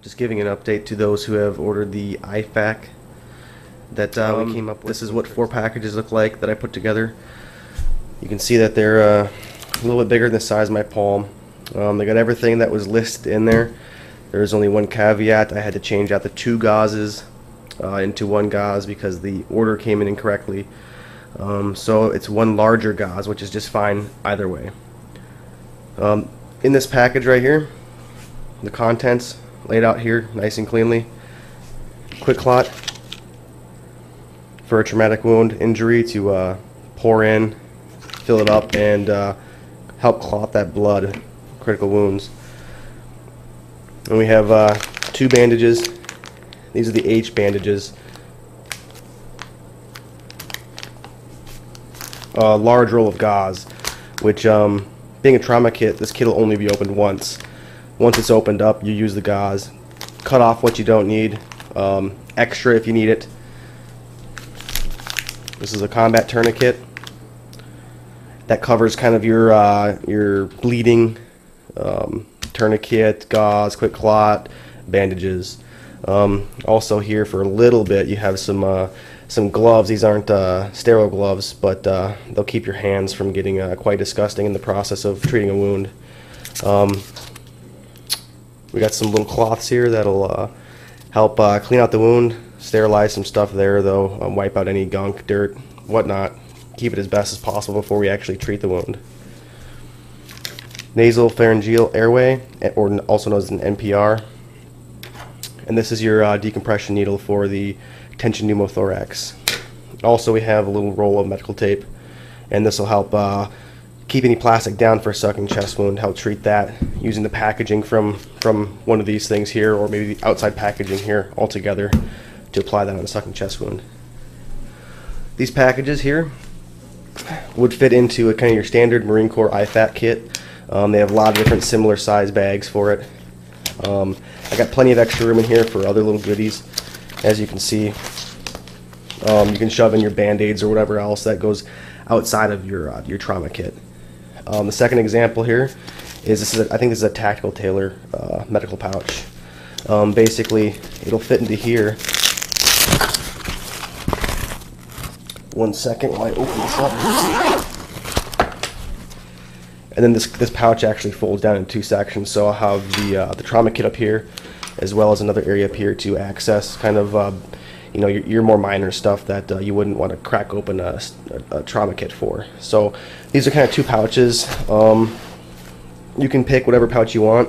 Just giving an update to those who have ordered the IFAK that we came up with. This is what 4 packages look like that I put together. You can see that they're a little bit bigger than the size of my palm. They got everything that was listed in there. There's only one caveat. I had to change out the 2 gauzes into 1 gauze because the order came in incorrectly. So it's 1 larger gauze, which is just fine either way. In this package right here, the contents laid out here nice and cleanly. Quick clot for a traumatic wound injury to pour in, fill it up, and help clot that blood, critical wounds. And we have 2 bandages. These are the H bandages. A large roll of gauze, which being a trauma kit, this kit will only be opened once. Once it's opened up, you use the gauze, cut off what you don't need, extra if you need it. This is a combat tourniquet that covers kind of your bleeding, tourniquet, gauze, quick clot, bandages. Also here for a little bit you have some gloves. These aren't sterile gloves, but they'll keep your hands from getting quite disgusting in the process of treating a wound. We got some little cloths here that'll help clean out the wound, sterilize some stuff there though, wipe out any gunk, dirt, whatnot, keep it as best as possible before we actually treat the wound. Nasal pharyngeal airway, or also known as an NPR. And this is your decompression needle for the tension pneumothorax. Also we have a little roll of medical tape, and this will help keep any plastic down for a sucking chest wound, help treat that using the packaging from one of these things here, or maybe the outside packaging here altogether to apply that on a sucking chest wound. These packages here would fit into a kind of your standard Marine Corps IFAK kit. They have a lot of different similar size bags for it. I got plenty of extra room in here for other little goodies. As you can see, you can shove in your band-aids or whatever else that goes outside of your trauma kit. The second example here is I think this is a tactical tailor medical pouch. Basically, it'll fit into here. One second while I open this up. And then this pouch actually folds down in 2 sections, so I'll have the trauma kit up here, as well as another area up here to access kind of you know, your more minor stuff that you wouldn't want to crack open a trauma kit for. So these are kind of 2 pouches. You can pick whatever pouch you want,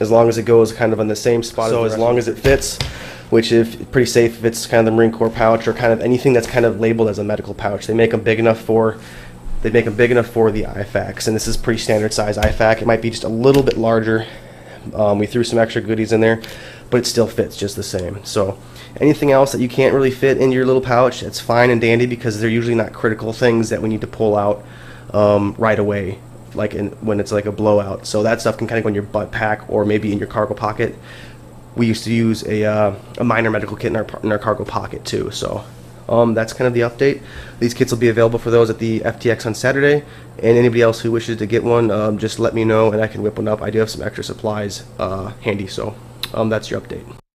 as long as it goes kind of on the same spot. So as long as it fits, which is pretty safe if it's kind of the Marine Corps pouch or kind of anything that's kind of labeled as a medical pouch. They make them big enough for the IFAKs, and this is pretty standard size IFAK. It might be just a little bit larger. We threw some extra goodies in there, but it still fits just the same. So anything else that you can't really fit in your little pouch, it's fine and dandy, because they're usually not critical things that we need to pull out right away, like when it's like a blowout. So that stuff can kind of go in your butt pack or maybe in your cargo pocket. We used to use a minor medical kit in our cargo pocket too. So that's kind of the update. These kits will be available for those at the FTX on Saturday, and anybody else who wishes to get one, just let me know and I can whip one up. I do have some extra supplies handy, so that's your update.